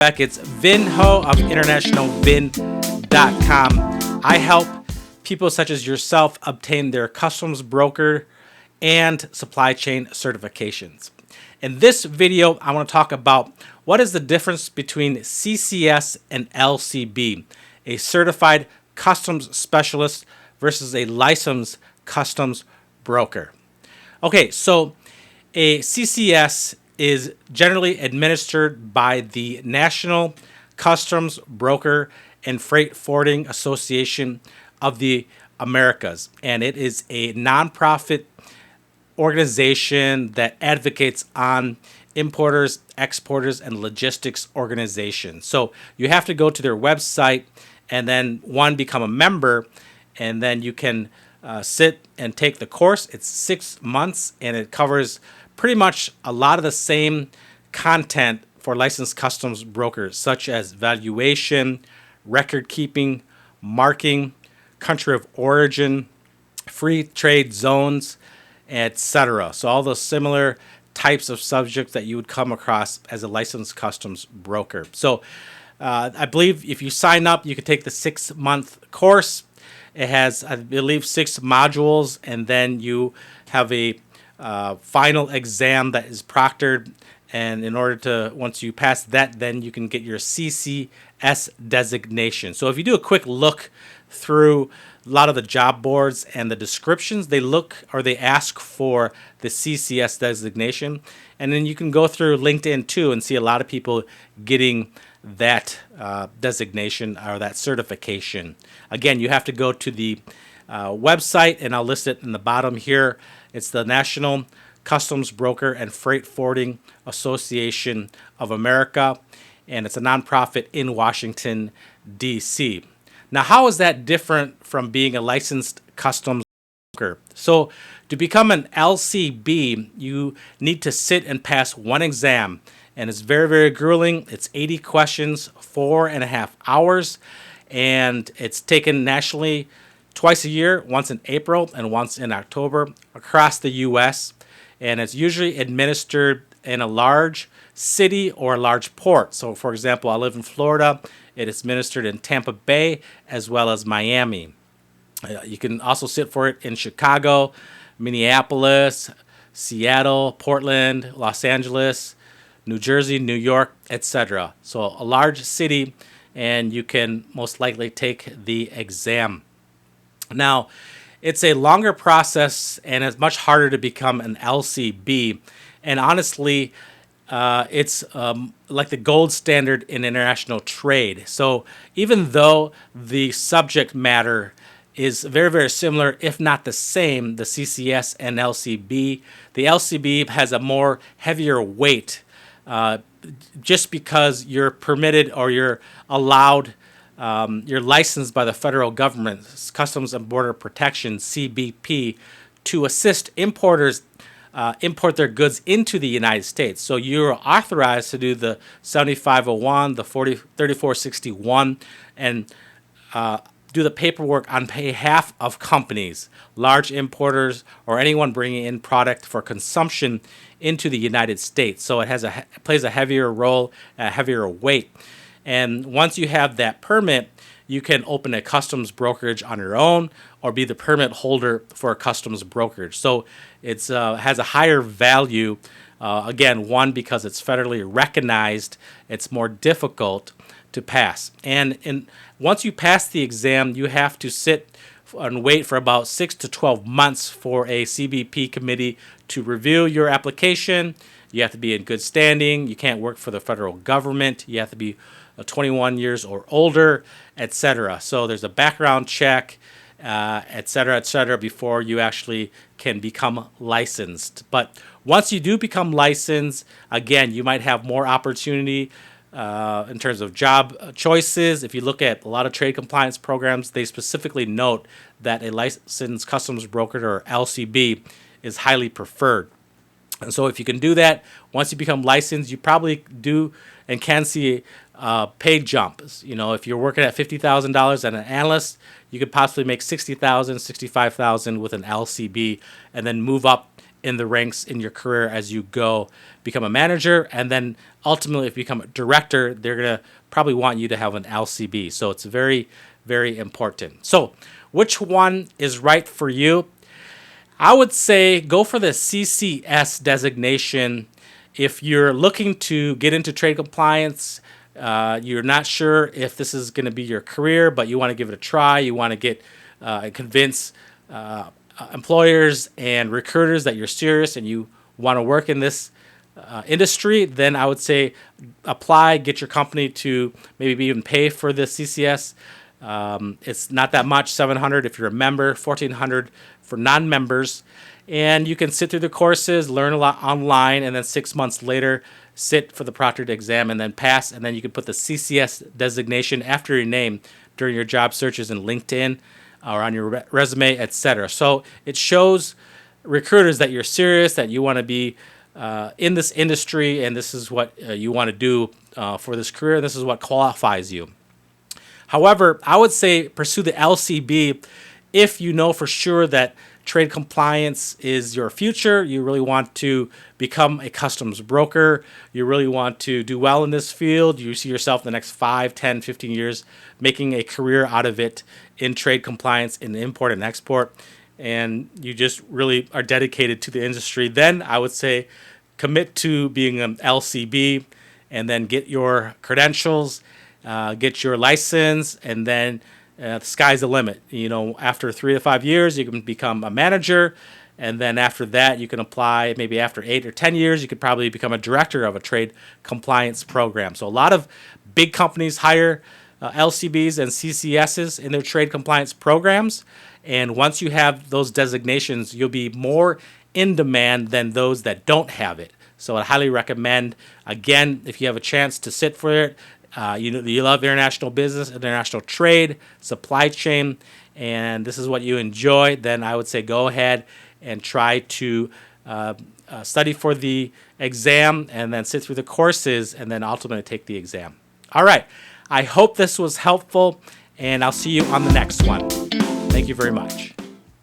back. It's Vinho of internationalvin.com. I help people such as yourself obtain their customs broker and supply chain certifications. In this video, I want to talk about what is the difference between CCS and LCB, a certified customs specialist versus a licensed customs broker. Okay, so a CCS is generally administered by the National Customs Broker and Freight Forwarding Association of the Americas, and it is a nonprofit organization that advocates on importers, exporters, and logistics organizations. So you have to go to their website and then become a member, and then you can sit and take the course. It's 6 months, and it covers pretty much a lot of the same content for licensed customs brokers, such as valuation, record keeping, marking, country of origin, free trade zones, etc. So all those similar types of subjects that you would come across as a licensed customs broker. So I believe if you sign up, you can take the 6-month course. It has, I believe, 6 modules, and then you have a final exam that is proctored, and in order to, once you pass that, then you can get your CCS designation. So if you do a quick look through a lot of the job boards and the descriptions, they ask for the CCS designation, and then you can go through LinkedIn too and see a lot of people getting that designation or that certification. Again, you have to go to the website, and I'll list it in the bottom here. It's the National Customs Broker and Freight Forwarding Association of America, and it's a nonprofit in Washington, D.C. Now, how is that different from being a licensed customs broker? So to become an LCB, you need to sit and pass one exam, and it's very, very grueling. It's 80 questions, 4.5 hours, and it's taken nationally twice a year, once in April and once in October, across the U.S., and it's usually administered in a large city or a large port. So, for example, I live in Florida. It is administered in Tampa Bay as well as Miami. You can also sit for it in Chicago, Minneapolis, Seattle, Portland, Los Angeles, New Jersey, New York, etc. So a large city, and you can most likely take the exam. Now, it's a longer process, and it's much harder to become an LCB. And honestly, it's like the gold standard in international trade. So even though the subject matter is very, very similar, if not the same, the CCS and LCB, the LCB has a more heavier weight just because you're permitted or you're allowed, you're licensed by the federal government, Customs and Border Protection, CBP, to assist importers import their goods into the United States. So you're authorized to do the 7501, the 3461, and do the paperwork on behalf of companies, large importers, or anyone bringing in product for consumption into the United States. So it plays a heavier role, a heavier weight. And once you have that permit, you can open a customs brokerage on your own or be the permit holder for a customs brokerage. So it has a higher value. Again, one, because it's federally recognized, it's more difficult to pass. And once you pass the exam, you have to sit and wait for about 6 to 12 months for a CBP committee to review your application. You have to be in good standing. You can't work for the federal government. You have to be 21 years or older, etc. So there's a background check, etc., before you actually can become licensed. But once you do become licensed, again, you might have more opportunity in terms of job choices. If you look at a lot of trade compliance programs, they specifically note that a licensed customs broker or LCB is highly preferred. And so if you can do that, once you become licensed, you probably do and can see pay jumps. You know, if you're working at $50,000 as an analyst, you could possibly make $60,000, $65,000 with an LCB, and then move up in the ranks in your career as you go become a manager. And then ultimately, if you become a director, they're going to probably want you to have an LCB. So it's very, very important. So which one is right for you? I would say go for the CCS designation. If you're looking to get into trade compliance, you're not sure if this is going to be your career, but you want to give it a try. You want to get convince employers and recruiters that you're serious and you want to work in this industry, then I would say apply, get your company to maybe even pay for the CCS. It's not that much, $700 if you're a member, $1,400 for non-members. And you can sit through the courses, learn a lot online, and then 6 months later, sit for the proctored exam and then pass. And then you can put the CCS designation after your name during your job searches in LinkedIn or on your resume, etc. So it shows recruiters that you're serious, that you want to be in this industry, and this is what you want to do for this career. This is what qualifies you. However, I would say pursue the LCB if you know for sure that trade compliance is your future. You really want to become a customs broker. You really want to do well in this field. You see yourself in the next 5, 10, 15 years making a career out of it in trade compliance, in import and export, and you just really are dedicated to the industry. Then I would say commit to being an LCB and then get your credentials, get your license, and then the sky's the limit. After 3 to 5 years, you can become a manager, and then after that, you can apply. Maybe after 8 or 10 years, you could probably become a director of a trade compliance program. So a lot of big companies hire LCBs and CCSs in their trade compliance programs, and once you have those designations, you'll be more in demand than those that don't have it. So I highly recommend, again, if you have a chance to sit for it, you love international business, international trade, supply chain, and this is what you enjoy, then I would say go ahead and try to study for the exam and then sit through the courses and then ultimately take the exam. All right. I hope this was helpful, and I'll see you on the next one. Thank you very much.